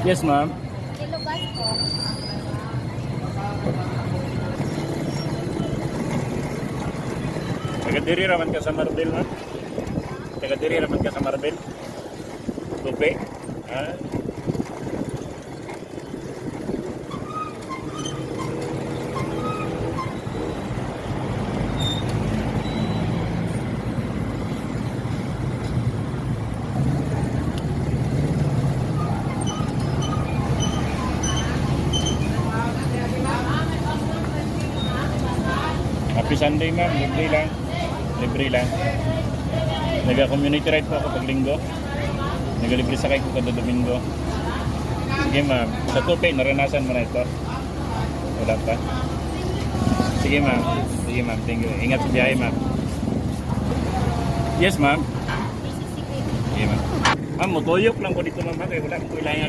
Yes, ma'am. Ilubas po. Taga-diri raman ka sa Marbel, ma'am? Taga-diri raman ka sa Marbel? Tupi? Ha? Happy Sunday, ma'am. Libre lang. Libre lang. Nag-community ride po ako pag linggo. Nag-libre sakay ko kada Domingo. Sige, ma'am. Sa Tupi, naranasan mo na ito? Wala pa? Sige, ma'am. Sige, ma'am. Thank you. Ingat sa biyahe, ma'am. Yes, ma'am. Sige, ma'am. Ma'am, mutuyok lang ko dito, ma'am. Kaya wala akong kailangan